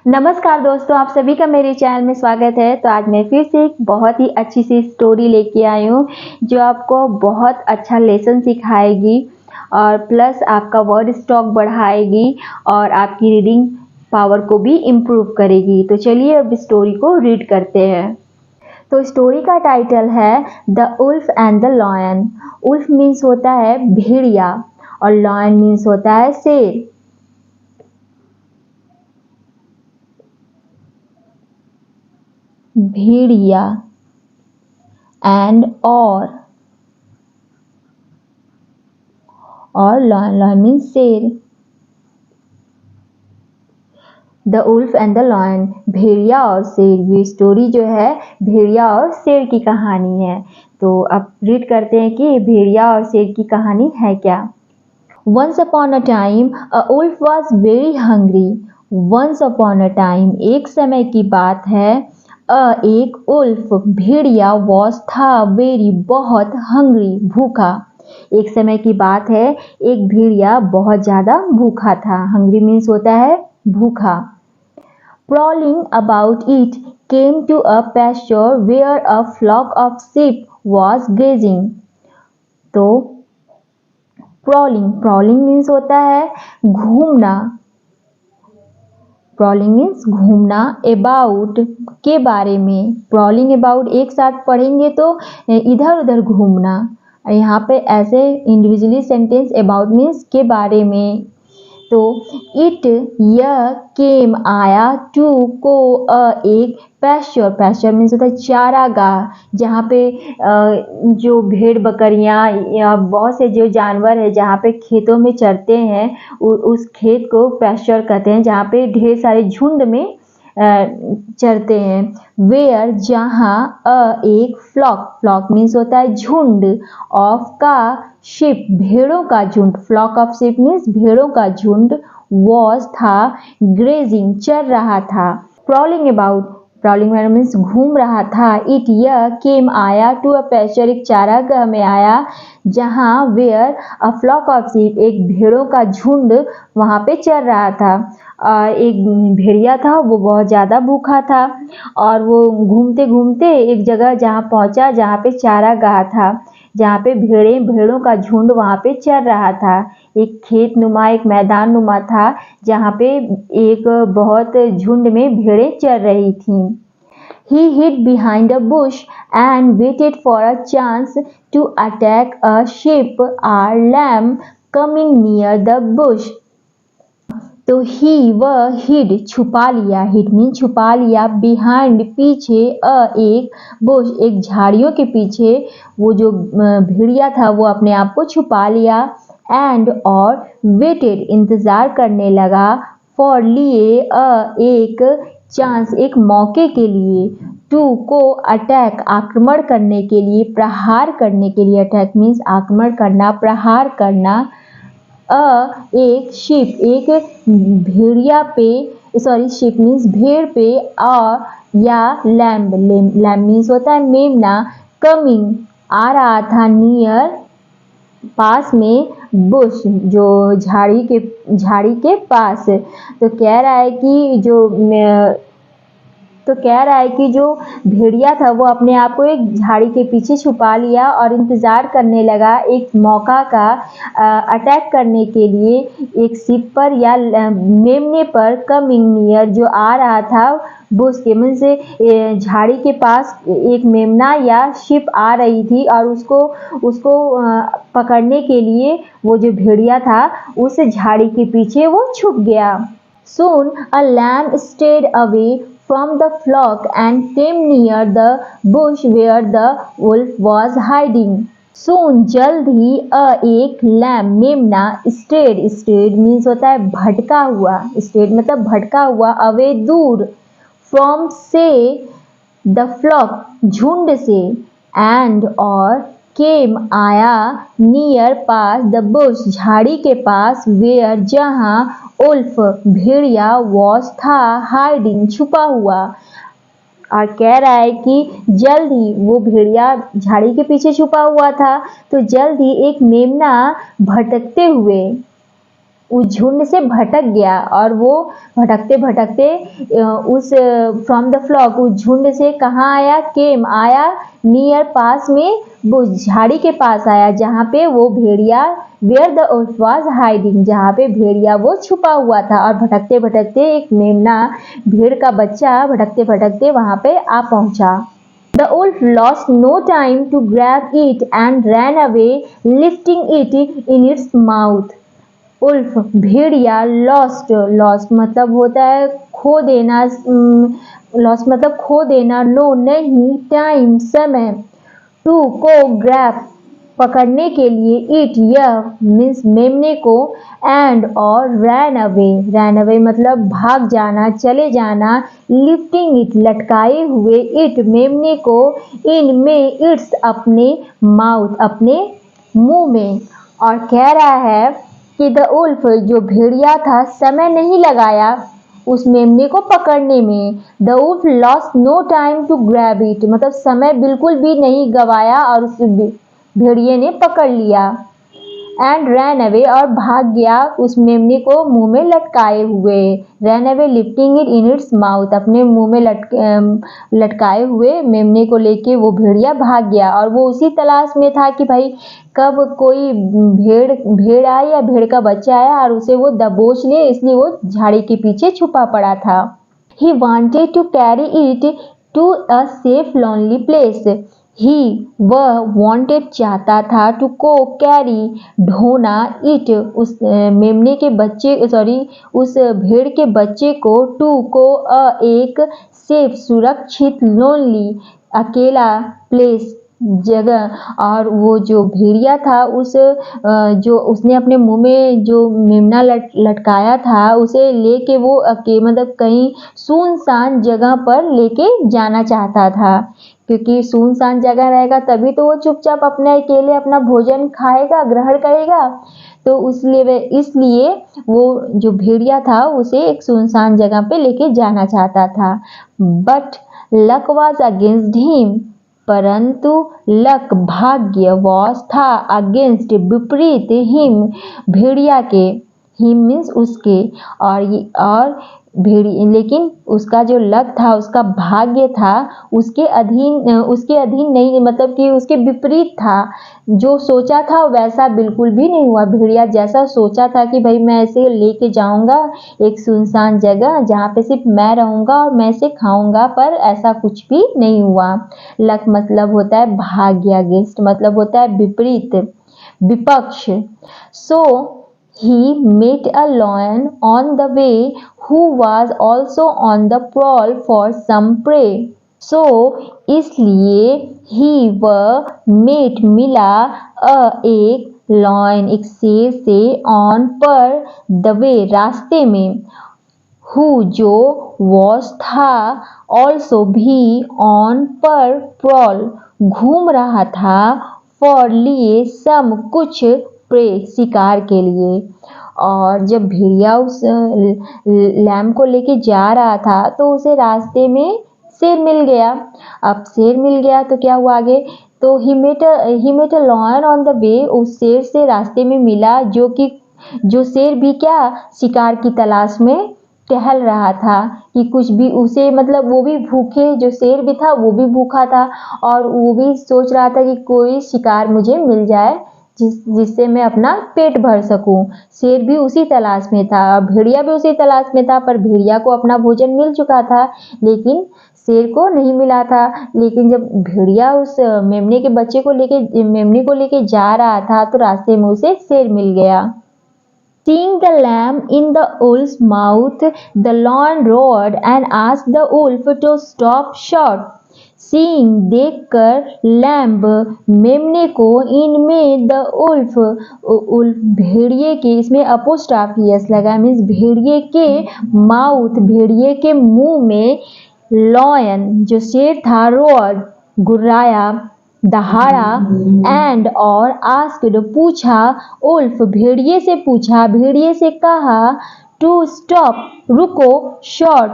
नमस्कार दोस्तों, आप सभी का मेरे चैनल में स्वागत है। तो आज मैं फिर से एक बहुत ही अच्छी सी स्टोरी लेके आई हूँ जो आपको बहुत अच्छा लेसन सिखाएगी और प्लस आपका वर्ड स्टॉक बढ़ाएगी और आपकी रीडिंग पावर को भी इम्प्रूव करेगी। तो चलिए अब स्टोरी को रीड करते हैं। तो स्टोरी का टाइटल है the wolf and the lion. Wolf means होता है भेड़िया और लॉयन मीन्स होता है शेर। भेड़िया एंड और लॉयन मीन्स शेर। The wolf and the lion, भेड़िया और शेर। ये स्टोरी जो है भेड़िया और शेर की कहानी है। तो अब रीड करते हैं कि भेड़िया और शेर की कहानी है क्या। Once upon a time, a wolf was very hungry. Once upon a time, एक समय की बात है। एक उल्फ भेड़िया was था very बहुत hungry भूखा। एक समय की बात है, एक भेड़िया बहुत ज़्यादा भूखा था। hungry means होता है भूखा। Prowling about it came to a pasture where a flock of sheep was grazing. तो प्रॉलिंग मीन्स होता है घूमना। प्रॉलिंग मीन्स घूमना। अबाउट के बारे में। प्रॉलिंग अबाउट एक साथ पढ़ेंगे तो इधर उधर घूमना। यहाँ पे ऐसे इंडिविजुअली सेंटेंस अबाउट मीन्स के बारे में। तो इट यह केम आया टू को एक पैस्चर मीन्स होता है चारागाह, जहाँ पे जो भेड़ बकरियाँ या बहुत से जो जानवर है जहाँ पे खेतों में चरते हैं उस खेत को पैस्चर कहते हैं, जहाँ पे ढेर सारे झुंड में चरते हैं। वेयर जहाँ एक फ्लॉक मीन्स होता है झुंड, ऑफ का शिप भेड़ों का झुंड, फ्लॉक ऑफ शिप मीन्स भेड़ों का झुंड, वॉज था ग्रेजिंग चर रहा था। प्रॉलिंग मीन्स घूम रहा था। इट यह केम आया टू अ पैस्चर एक चारागाह में आया, जहाँ where a flock of sheep एक भेड़ों का झुंड वहाँ पे चर रहा था। एक भेड़िया था, वो बहुत ज़्यादा भूखा था और वो घूमते घूमते एक जगह जहाँ पहुँचा जहाँ पे चारागाह था, जहाँ पे भेड़ों का झुंड वहाँ पे चर रहा था। एक खेत नुमा एक मैदान नुमा था जहाँ पे एक बहुत झुंड में भेड़ें चर रही थीं। He hid behind a bush and waited for a chance to attack a sheep or lamb coming near the bush. तो वह हिड छुपा लिया, हिड मीन छुपा लिया, बिहाइंड पीछे, एक बुश एक झाड़ियों के पीछे वो जो भेड़िया था वो अपने आप को छुपा लिया। एंड और वेटेड इंतज़ार करने लगा, फॉर लिए एक चांस एक मौके के लिए, टू को अटैक आक्रमण करने के लिए, प्रहार करने के लिए। अटैक मीन्स आक्रमण करना, प्रहार करना। एक शिप एक भेड़िया पे, सॉरी शिप मीन्स भेड़ पे, और या लैम्ब मीन्स होता है मेमना, कमिंग आ रहा था, नियर पास में, बुश जो झाड़ी के पास। तो कह रहा है कि जो भेड़िया था वो अपने आप को एक झाड़ी के पीछे छुपा लिया और इंतज़ार करने लगा एक मौका का अटैक करने के लिए एक शिप पर या मेमने पर, कमिंग नियर जो आ रहा था, बुश के मन से झाड़ी के पास एक मेमना या शिप आ रही थी और उसको पकड़ने के लिए वो जो भेड़िया था उस झाड़ी के पीछे वो छुप गया। Soon a lamb strayed away from the flock and came near the bush where the wolf was hiding. Soon जल्द ही एक लैम मेमना, strayed मीन्स होता है भटका हुआ, strayed मतलब भटका हुआ, अवे दूर, from से the flock झुंड से, and और केम आया, नियर पास, द बुश झाड़ी के पास, वेयर जहाँ, उल्फ भेड़िया, वॉस था, हाइडिंग छुपा हुआ। और कह रहा है कि जल्द ही वो भेड़िया झाड़ी के पीछे छुपा हुआ था, तो जल्द ही एक मेमना भटकते हुए उस झुंड से भटक गया और वो भटकते भटकते उस फ्रॉम द फ्लॉक उस झुंड से कहाँ आया, केम आया, नियर पास में, वो झाड़ी के पास आया जहाँ पे वो भेड़िया where the wolf was hiding, जहाँ पे भेड़िया वो छुपा हुआ था। और भटकते भटकते एक मेमना भेड़ का बच्चा भटकते भटकते वहाँ पे आ पहुँचा। The wolf lost no time to grab it and ran away, lifting it in its mouth. Wolf भेड़िया लॉस्ट मतलब होता है खो देना, लॉस्ट मतलब खो देना, नो नहीं, टाइम समय, टू को ग्रैब पकड़ने के लिए, इट यह मीन्स मेमने को, एंड और रैन अवे मतलब भाग जाना, चले जाना, लिफ्टिंग इट लटकाए हुए, इट मेमने को, इन में इट्स अपने, माउथ अपने मुंह में। और कह रहा है कि द उल्फ जो भेड़िया था समय नहीं लगाया उस मेमने को पकड़ने में। The wolf lost no time to grab it मतलब समय बिल्कुल भी नहीं गवाया और उस भेड़िए ने पकड़ लिया। एंड रैन अवे और भाग गया उस मेमने को मुंह में लटकाए हुए। Ran away lifting it in its mouth अपने मुंह में लटकाए हुए मेमने को लेके वो भेड़िया भाग गया। और वो उसी तलाश में था कि भाई कब कोई भेड़ आए या भेड़ का बच्चा आया और उसे वो दबोच ले, इसलिए वो झाड़ी के पीछे छुपा पड़ा था। He wanted to carry it to a safe lonely place. ही वह वांटेड चाहता था, टू को कैरी ढोना, इट उस मेमने के बच्चे उस भेड़ के बच्चे को, टू को एक सेफ सुरक्षित, लोनली अकेला, प्लेस जगह। और वो जो भेड़िया था उस जो उसने अपने मुंह में जो मेमना लटकाया था उसे लेके वो मतलब कहीं सुनसान जगह पर लेके जाना चाहता था, क्योंकि सुनसान जगह रहेगा तभी तो वो चुपचाप अपने अकेले अपना भोजन खाएगा, ग्रहण करेगा। तो इसलिए वो जो भेड़िया था उसे एक सुनसान जगह पे लेके जाना चाहता था। But luck was against him परंतु लक भाग्य वॉस था अगेंस्ट विपरीत हिम भेड़िया के, हिम मीन्स उसके, और लेकिन उसका जो लक था उसका भाग्य था उसके अधीन नहीं, मतलब कि उसके विपरीत था। जो सोचा था वैसा बिल्कुल भी नहीं हुआ। भेड़िया जैसा सोचा था कि भाई मैं इसे लेके जाऊंगा एक सुनसान जगह जहाँ पे सिर्फ मैं रहूंगा और मैं इसे खाऊंगा, पर ऐसा कुछ भी नहीं हुआ। लक मतलब होता है भाग्य, अगेंस्ट मतलब होता है विपरीत, विपक्ष। सो he met a lion on the way who was also on the prowl for some prey. So इसलिए he वह met मिला एक lion एक शेर से, on पर, the way रास्ते में, who जो, was था, also भी, on पर, prowl घूम रहा था, for लिए, some कुछ, प्रे शिकार के लिए। और जब भेड़िया उस लैम को लेके जा रहा था तो उसे रास्ते में शेर मिल गया। अब शेर मिल गया तो क्या हुआ आगे, तो he met a lion on the way, उस शेर से रास्ते में मिला जो शेर भी क्या शिकार की तलाश में टहल रहा था कि कुछ भी उसे, मतलब वो भी भूखे, जो शेर भी था वो भी भूखा था और वो भी सोच रहा था कि कोई शिकार मुझे मिल जाए जिससे मैं अपना पेट भर सकूं। शेर भी उसी तलाश में था और भेड़िया भी उसी तलाश में था, पर भेड़िया को अपना भोजन मिल चुका था लेकिन शेर को नहीं मिला था। लेकिन जब भेड़िया उस मेमने के बच्चे को लेके जा रहा था तो रास्ते में उसे शेर मिल गया। Seeing the lamb in the wolf's mouth, the lion roared and asked the wolf to stop short. Seeing देखकर, लैम्ब मेमने को, इनमें द उल्फ भेड़िए के, इसमें अपोस्ट्रोफी एस लगा मीन्स भेड़िए के, माउथ भेड़िए के मुंह में, लॉयन जो शेर था, रोड गुर्राया, दहाड़ा, एंड और आस्क्ड पूछा, उल्फ भेड़िए से पूछा, भेड़िए से कहा, टू स्टॉप रुको, शॉर्ट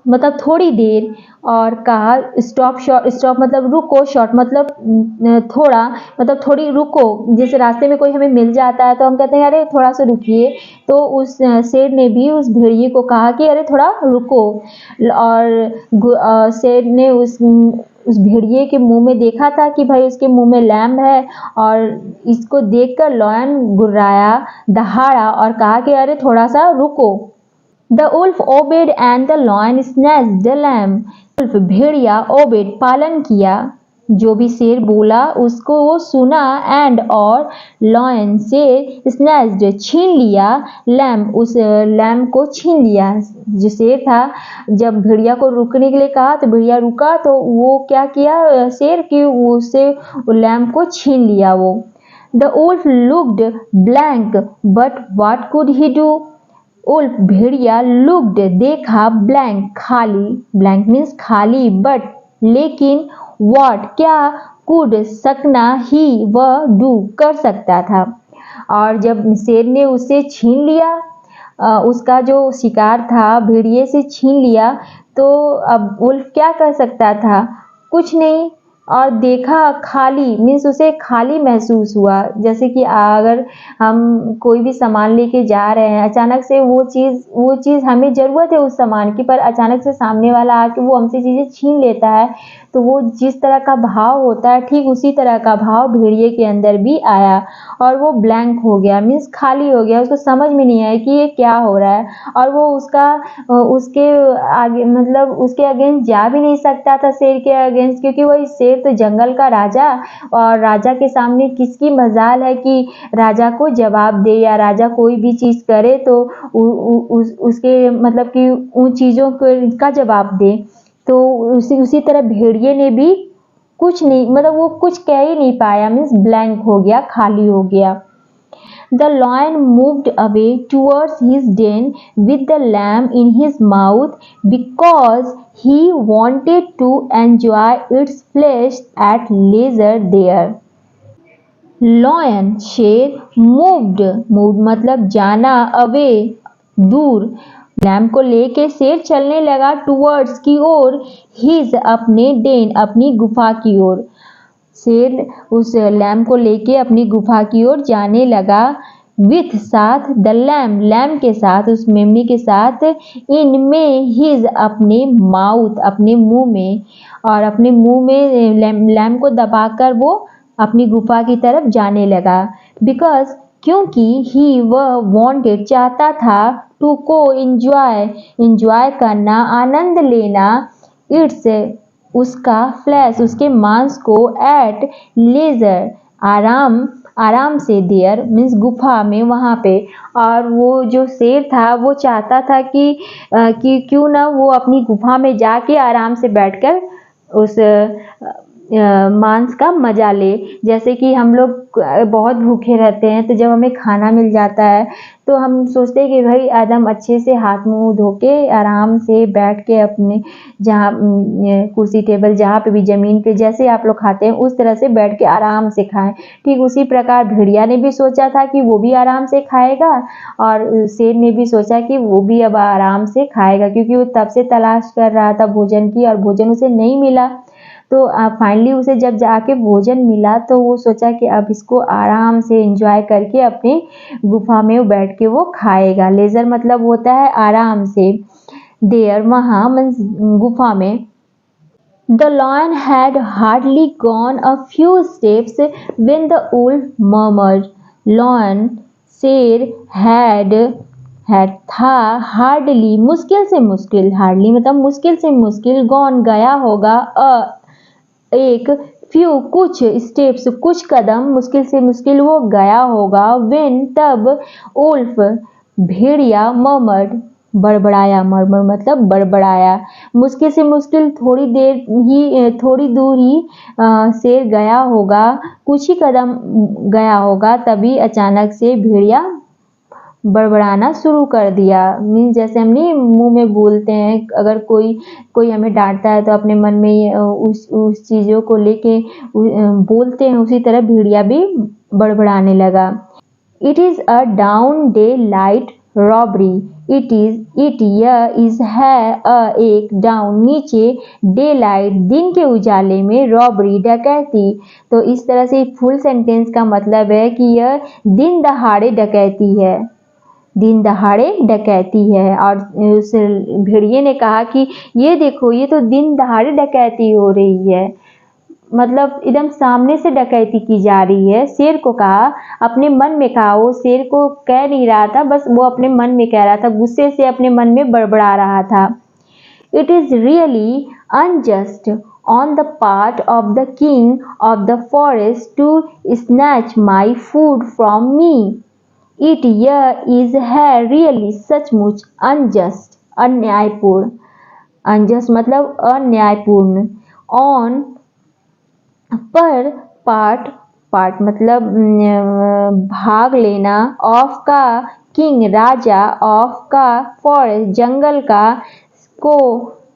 मतलब थोड़ी देर, और कहा स्टॉप, शॉर्ट, स्टॉप मतलब रुको, शॉर्ट मतलब थोड़ा, मतलब थोड़ी रुको। जैसे रास्ते में कोई हमें मिल जाता है तो हम कहते हैं अरे थोड़ा सा रुकिए, तो उस शेर ने भी उस भेड़िए को कहा कि अरे थोड़ा रुको। और शेर ने उस भेड़िए के मुंह में देखा था कि भाई उसके मुंह में लैम्ब है, और इसको देखकर लॉयन गुर्राया, दहाड़ा और कहा कि अरे थोड़ा सा रुको। The wolf obeyed and the lion snatched the lamb. wolf Bhediya obeyed पालन किया, जो भी शेर बोला उसको वो सुना, एंड और lion शेर snatched छीन लिया, lamb उस लैम को छीन लिया। जो शेर था, जब भेड़िया को रुकने के लिए कहा तो भेड़िया रुका, तो वो क्या किया शेर कि उससे लैम को छीन लिया वो। The wolf looked blank, but what could he do? उल्फ भेड़िया लुक्ड देखा, ब्लैंक खाली, ब्लैंक मीन्स खाली, बट लेकिन, व्हाट क्या, कुड सकना, ही वह डू कर सकता था। और जब शेर ने उसे छीन लिया, उसका जो शिकार था भेड़िए से छीन लिया, तो अब उल्फ क्या कर सकता था, कुछ नहीं। और देखा खाली मीन्स उसे खाली महसूस हुआ। जैसे कि अगर हम कोई भी सामान लेके जा रहे हैं, अचानक से वो चीज़ हमें ज़रूरत है उस सामान की, पर अचानक से सामने वाला आके वो हमसे चीज़ें छीन लेता है, तो वो जिस तरह का भाव होता है ठीक उसी तरह का भाव भेड़िए के अंदर भी आया, और वो ब्लैंक हो गया मीन्स खाली हो गया। उसको समझ में नहीं आया कि ये क्या हो रहा है, और वो उसके आगे मतलब उसके अगेंस्ट जा भी नहीं सकता था, शेर के अगेंस्ट, क्योंकि वही शेर तो जंगल का राजा, और राजा के सामने किसकी मजाल है कि राजा को जवाब दे, या राजा कोई भी चीज़ करे तो उसके मतलब कि उन चीज़ों का जवाब दे। तो उसी तरह भेड़िए ने भी कुछ नहीं, मतलब वो कुछ कह ही नहीं पाया मीन्स ब्लैंक हो गया, खाली हो गया। The lion moved away towards his den with the lamb in his mouth because he wanted to enjoy its flesh at leisure there. Lion शेर, moved मतलब जाना, away दूर, लैम्प को लेके शेर चलने लगा टूवर्ड्स की ओर, हिज अपने डेन अपनी गुफा की ओर। शेर उस लैम्प को लेके अपनी गुफा की ओर जाने लगा, विथ साथ, द लैम्प लैम्प के साथ, उस मेमनी के साथ, इन में, हिज अपने, माउथ अपने मुंह में, और अपने मुंह में लैम्प को दबाकर वो अपनी गुफा की तरफ जाने लगा। बिकॉज क्योंकि ही वह वांटेड चाहता था, टू को इंजॉय करना, आनंद लेना, इट्स उसका, फ्लैश उसके मांस को, एट लेजर आराम से, देयर मीन्स गुफा में, वहाँ पे। और वो जो शेर था वो चाहता था कि क्यों ना वो अपनी गुफा में जाके आराम से बैठकर उस मांस का मजा ले। जैसे कि हम लोग बहुत भूखे रहते हैं, तो जब हमें खाना मिल जाता है तो हम सोचते हैं कि भाई आज हम अच्छे से हाथ मुंह धो के आराम से बैठ के अपने जहाँ कुर्सी टेबल जहाँ पे भी ज़मीन पे जैसे आप लोग खाते हैं उस तरह से बैठ के आराम से खाएं। ठीक उसी प्रकार भेड़िया ने भी सोचा था कि वो भी आराम से खाएगा, और शेर ने भी सोचा कि वो भी अब आराम से खाएगा, क्योंकि वो तब से तलाश कर रहा था भोजन की, और भोजन उसे नहीं मिला। तो फाइनली उसे जब जाके भोजन मिला तो वो सोचा कि अब इसको आराम से एंजॉय करके अपनी गुफा में बैठ के वो खाएगा। लेजर मतलब होता है आराम से, देयर वहाँ मीन्स गुफा में। The lion had hardly gone a few steps when the wolf murmured. Lion शेर had था, हार्डली मुश्किल से मुश्किल, हार्डली मतलब मुश्किल से मुश्किल, गॉन गया होगा, एक, फ्यू कुछ, स्टेप्स कुछ कदम, मुश्किल से मुश्किल वो गया होगा, व्हेन तब, उल्फ भेड़िया, मर्मर्ड बड़बड़ाया, मर्मर मतलब बड़बड़ाया, मुश्किल से मुश्किल थोड़ी दूर ही शेर गया होगा, कुछ ही कदम गया होगा, तभी अचानक से भेड़िया बड़बड़ाना शुरू कर दिया। मीन्स जैसे हम नहीं मुंह में बोलते हैं, अगर कोई हमें डांटता है तो अपने मन में उस चीज़ों को लेके बोलते हैं, उसी तरह भेड़िया भी बड़बड़ाने लगा। It is a down day light robbery. It यह इज है एक डाउन नीचे, डे लाइट दिन के उजाले में, रॉबरी डकैती। तो इस तरह से फुल सेंटेंस का मतलब है कि यह दिन दहाड़े डकैती है, दिन दहाड़े डकैती है। और उस भेड़िए ने कहा कि ये देखो, ये तो दिन दहाड़े डकैती हो रही है, मतलब एकदम सामने से डकैती की जा रही है। शेर को कहा, अपने मन में कहा, वो शेर को कह नहीं रहा था, बस वो अपने मन में कह रहा था, गुस्से से अपने मन में बड़बड़ा रहा था। It is really unjust on the part of the king of the forest to snatch my food from me. It यह इज है रियली सचमुच, अनजस्ट अन्यायपूर्ण, अनजस्ट मतलब अन्यायपूर्ण, ऑन पर, पार्ट पार्ट मतलब भाग लेना, ऑफ का किंग राजा, ऑफ का फॉरेस्ट जंगल का, को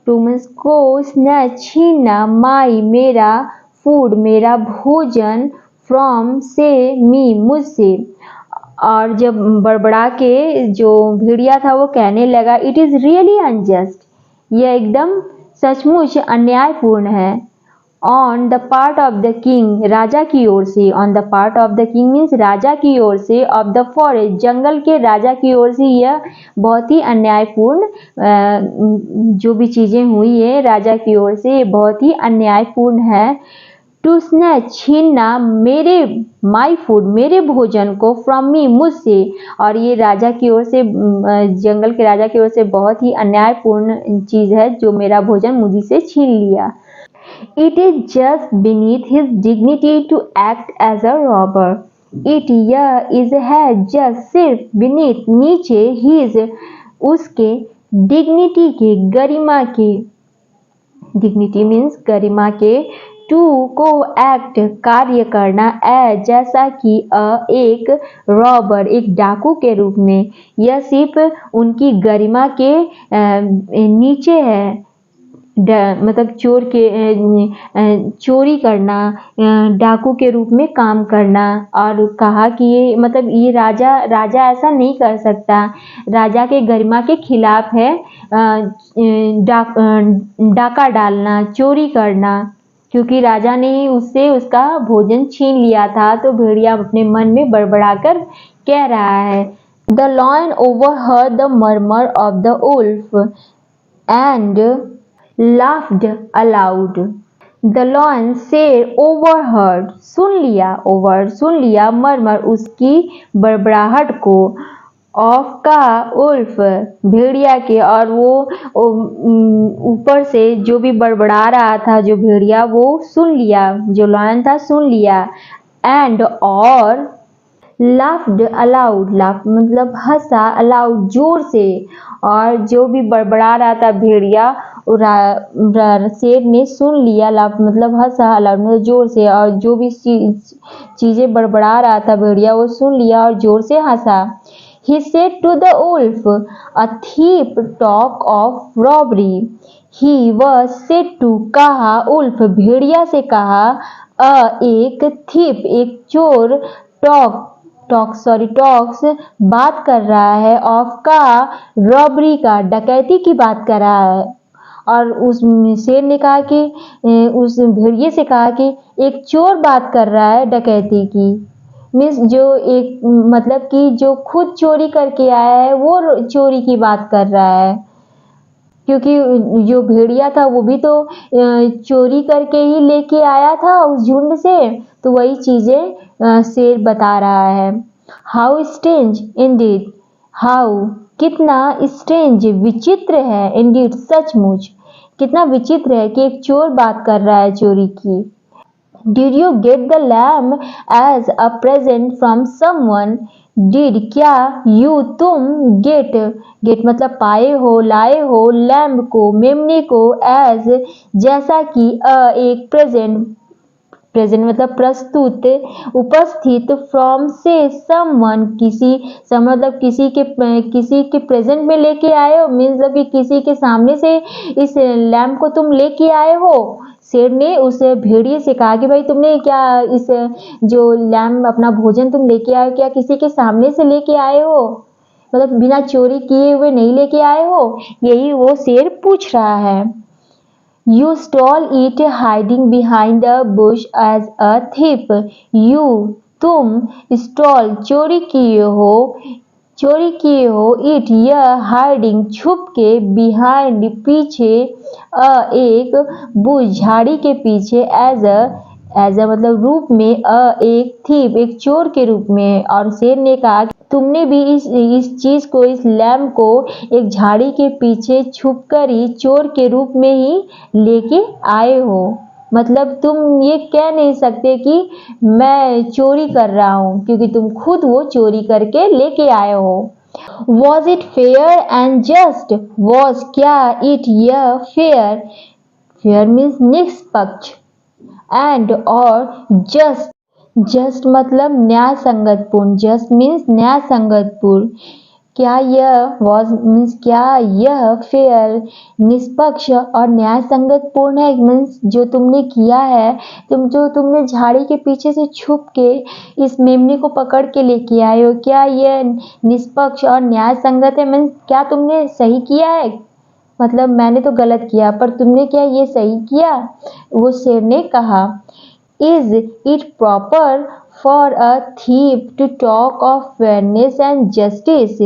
टू मीन्स को, स्नैच छीनना, माई मेरा, फूड मेरा भोजन, फ्रॉम से, मी मुझसे। और जब बड़बड़ा के जो भेड़िया था वो कहने लगा, इट इज़ रियली अनजस्ट, यह एकदम सचमुच अन्यायपूर्ण है। On the part of the king राजा की ओर से, on the part of the king means राजा की ओर से, ऑफ द फॉरेस्ट जंगल के राजा की ओर से, यह बहुत ही अन्यायपूर्ण, जो भी चीज़ें हुई है राजा की ओर से ये बहुत ही अन्यायपूर्ण है। टू स्नैच छीनना, मेरे माई फूड मेरे भोजन को, फ्रॉम मी मुझसे, और ये राजा की ओर से, जंगल के राजा की ओर से बहुत ही अन्यायपूर्ण चीज़ है जो मेरा भोजन मुझी से छीन लिया। It is just beneath his dignity to act as a robber. It यह is है just सिर्फ, beneath नीचे, his उसके, dignity के गरिमा के, dignity means गरिमा के, to को act कार्य करना, as जैसा कि एक रॉबर एक डाकू के रूप में, यह सिर्फ उनकी गरिमा के नीचे है, मतलब चोर के चोरी करना, डाकू के रूप में काम करना। और कहा कि ये मतलब ये राजा ऐसा नहीं कर सकता, राजा के गरिमा के खिलाफ है डाका डालना, चोरी करना, क्योंकि राजा ने ही उससे उसका भोजन छीन लिया था। तो भेड़िया अपने मन में बड़बड़ाकर कह रहा है। The lion overheard the murmur of the wolf and laughed aloud. The lion शेर overheard सुन लिया, overheard सुन लिया, मरमर उसकी बड़बड़ाहट को, ऑफ का उल्फ भेड़िया के, और वो ऊपर से जो भी बड़बड़ा रहा था जो भेड़िया वो सुन लिया, जो लायन था सुन लिया। एंड और लाफ्ड अलाउड, लाफ मतलब हंसा, अलाउड जोर से, और जो भी बड़बड़ा रहा था भेड़िया शेर ने सुन लिया, लाफ मतलब हंसा, अलाउड मतलब जोर से, और जो भी चीज़ें बड़बड़ा रहा था भेड़िया वो सुन लिया और जोर से हंसा। He said to the wolf, a thief talk of robbery. He was said to कहा, उल्फ भेड़िया से कहा, एक thief एक चोर, टॉक्स बात कर रहा है, ऑफ का रॉबरी का डकैती की बात कर रहा है। और उस शेर ने कहा कि उस भेड़िए से कहा कि एक चोर बात कर रहा है डकैती की, मीन्स जो एक मतलब कि जो खुद चोरी करके आया है वो चोरी की बात कर रहा है, क्योंकि जो भेड़िया था वो भी तो चोरी करके ही लेके आया था उस झुंड से, तो वही चीज़ें शेर बता रहा है। हाउ स्ट्रेंज इंडीड, हाउ कितना, स्ट्रेंज विचित्र है, इंडीड सचमुच, कितना विचित्र है कि एक चोर बात कर रहा है चोरी की। Did you get the lamb as a present from someone? Did क्या you तुम get मतलब पाए हो, लाए हो, lamb को मेमने को, as जैसा कि एक प्रेजेंट मतलब प्रस्तुत, उपस्थित, फ्रॉम से, समवन किसी, मतलब किसी के प्रेजेंट में लेके आए हो, मीन्स कि किसी के सामने से इस लैम्प को तुम लेके आए हो। शेर ने उस भेड़िए से कहा कि भाई तुमने क्या इस जो लैम्प अपना भोजन तुम लेके आए हो क्या किसी के सामने से लेके आए हो। मतलब बिना चोरी किए हुए नहीं लेके आए हो, यही वो शेर पूछ रहा है। You stole it hiding behind a bush as a thief. You तुम stole चोरी किए हो it यह हाइडिंग छुप के behind पीछे एक बुश झाड़ी के पीछे एज अ मतलब रूप में एक थीप एक चोर के रूप में। और शेर ने कहा तुमने भी इस चीज को इस लैम्प को एक झाड़ी के पीछे छुपकर ही चोर के रूप में ही लेके आए हो। मतलब तुम ये कह नहीं सकते कि मैं चोरी कर रहा हूँ, क्योंकि तुम खुद वो चोरी करके लेके आए हो। Was it fair and just? Was क्या it यह fair? Fair means निष्पक्ष and और just मतलब न्याय संगतपूर्ण। just means न्याय संगतपूर्ण। क्या यह was means क्या यह फेयर निष्पक्ष और न्याय संगतपूर्ण है। मीन्स जो तुमने किया है, तुमने झाड़ी के पीछे से छुप के इस मेमने को पकड़ के लेके आए हो, क्या यह निष्पक्ष और न्याय संगत है। मीन्स क्या तुमने सही किया है, मतलब मैंने तो गलत किया पर तुमने क्या ये सही किया। वो शेर ने कहा Is it proper for a thief to talk of fairness and justice?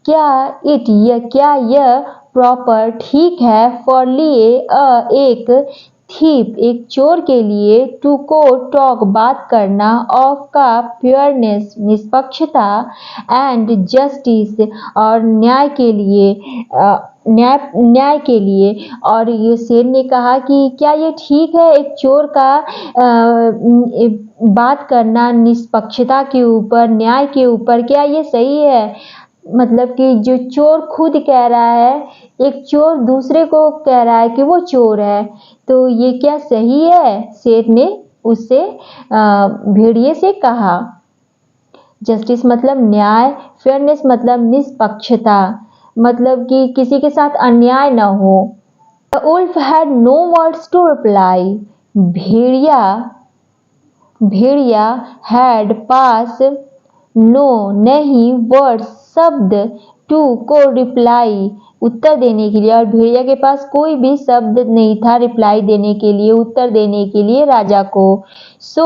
क्या यह प्रॉपर ठीक है फॉर लिए एक थीप एक चोर के लिए टू को टॉक बात करना ऑफ का फेयरनेस निष्पक्षता एंड जस्टिस और न्याय के लिए। और ये शेर ने कहा कि क्या ये ठीक है एक चोर का बात करना निष्पक्षता के ऊपर न्याय के ऊपर, क्या ये सही है। मतलब कि जो चोर खुद कह रहा है, एक चोर दूसरे को कह रहा है कि वो चोर है, तो ये क्या सही है। शेर ने उससे भेड़िए से कहा। जस्टिस मतलब न्याय, फेयरनेस मतलब निष्पक्षता, मतलब कि किसी के साथ अन्याय न हो। The wolf had no words to reply. भेड़िया had पास नो नहीं वर्ड्स शब्द टू को रिप्लाई उत्तर देने के लिए, और भेड़िया के पास कोई भी शब्द नहीं था रिप्लाई देने के लिए उत्तर देने के लिए राजा को। So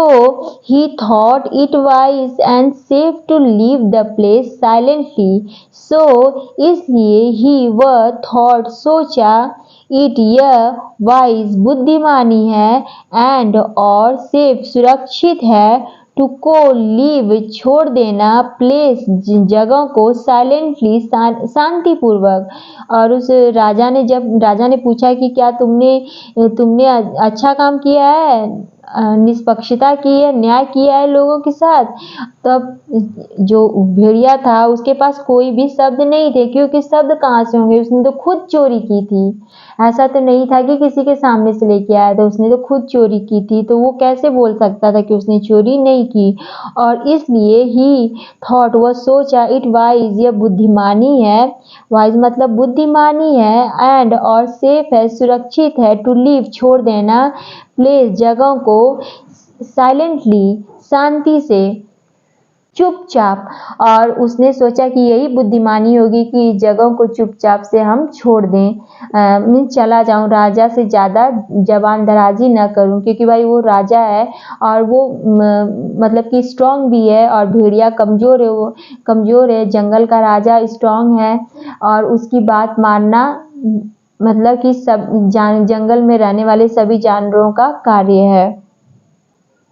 he thought it wise and safe to leave the place silently. So इसलिए ही वह थॉट सोचा इट यह वाइज बुद्धिमानी है एंड और सेफ सुरक्षित है टू को लीव छोड़ देना प्लेस जगह को साइलेंटली शांतिपूर्वक। और उस राजा ने पूछा कि क्या तुमने अच्छा काम किया है, निष्पक्षता की है, न्याय किया है लोगों के साथ। तब जो भेड़िया था उसके पास कोई भी शब्द नहीं थे, क्योंकि शब्द कहाँ से होंगे, उसने तो खुद चोरी की थी। ऐसा तो नहीं था कि किसी के सामने से लेके आया था, उसने तो खुद चोरी की थी, तो वो कैसे बोल सकता था कि उसने चोरी नहीं की। और इसलिए ही थॉट वह सोचा इट वाइज यह बुद्धिमानी है, वाइज मतलब बुद्धिमानी है एंड और सेफ है सुरक्षित है टू लीव छोड़ देना प्लेस जगह को साइलेंटली शांति से चुपचाप। और उसने सोचा कि यही बुद्धिमानी होगी कि जगह को चुपचाप से हम छोड़ दें, मैं चला जाऊं, राजा से ज़्यादा जबान दराजी न करूं, क्योंकि भाई वो राजा है और वो मतलब कि स्ट्रांग भी है और भेड़िया कमज़ोर है, वो कमज़ोर है, जंगल का राजा स्ट्रांग है और उसकी बात मानना मतलब कि सब जंगल में रहने वाले सभी जानवरों का कार्य है।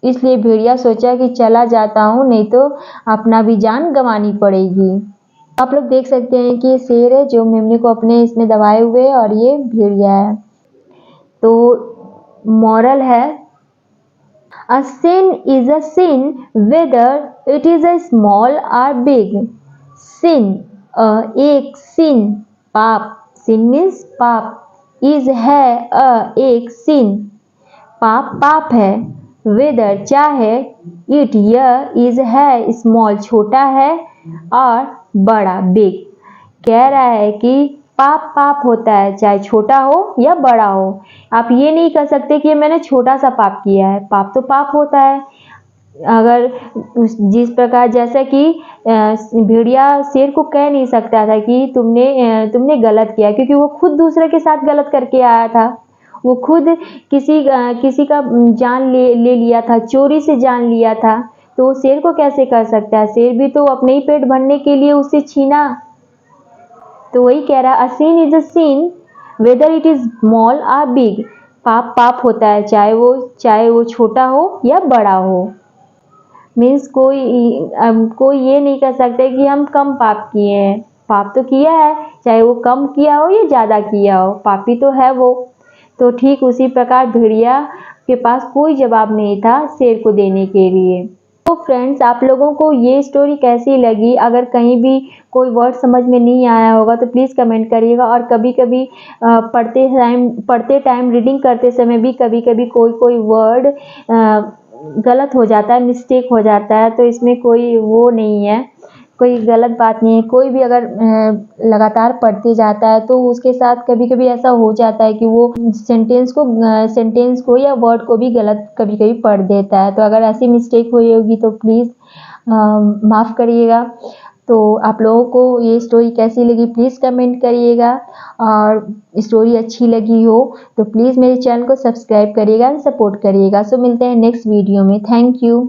इसलिए भेड़िया सोचा कि चला जाता हूँ, नहीं तो अपना भी जान गंवानी पड़ेगी। आप लोग देख सकते हैं कि ये शेर है जो मेमने को अपने इसमें दबाए हुए है और ये भेड़िया है। तो मॉरल है, a sin is a sin whether it is a small और बिग। सिन एक सिन पाप, सिन मीन्स पाप, इज है एक सिन पाप है, वेदर चाहे, इट यह, इज है स्मॉल छोटा है और बड़ा बिग। कह रहा है कि पाप होता है, चाहे छोटा हो या बड़ा हो। आप ये नहीं कह सकते कि मैंने छोटा सा पाप किया है, पाप तो पाप होता है। अगर जिस प्रकार जैसा कि भेड़िया शेर को कह नहीं सकता था कि तुमने गलत किया, क्योंकि वो खुद दूसरे के साथ गलत करके आया था। वो खुद किसी का जान ले लिया था, चोरी से जान लिया था, तो वो शेर को कैसे कर सकता है? शेर भी तो अपने ही पेट भरने के लिए उसे छीना। तो वही कह रहा, a scene is a scene whether it is small और बिग। पाप पाप होता है, चाहे वो छोटा हो या बड़ा हो। मीन्स कोई ये नहीं कर सकता कि हम कम पाप किए हैं। पाप तो किया है, चाहे वो कम किया हो या ज़्यादा किया हो, पापी तो है वो। तो ठीक उसी प्रकार भेड़िया के पास कोई जवाब नहीं था शेर को देने के लिए। तो फ्रेंड्स, आप लोगों को ये स्टोरी कैसी लगी? अगर कहीं भी कोई वर्ड समझ में नहीं आया होगा तो प्लीज़ कमेंट करिएगा। और कभी कभी पढ़ते टाइम रीडिंग करते समय भी कभी कभी कोई वर्ड गलत हो जाता है, मिस्टेक हो जाता है, तो इसमें कोई वो नहीं है, कोई गलत बात नहीं है। कोई भी अगर लगातार पढ़ते जाता है तो उसके साथ कभी कभी ऐसा हो जाता है कि वो सेंटेंस को या वर्ड को भी गलत कभी कभी पढ़ देता है। तो अगर ऐसी मिस्टेक हुई होगी तो प्लीज़ माफ़ करिएगा। तो आप लोगों को ये स्टोरी कैसी लगी प्लीज़ कमेंट करिएगा। और स्टोरी अच्छी लगी हो तो प्लीज़ मेरे चैनल को सब्सक्राइब करिएगा, सपोर्ट करिएगा। सो मिलते हैं नेक्स्ट वीडियो में। Thank you.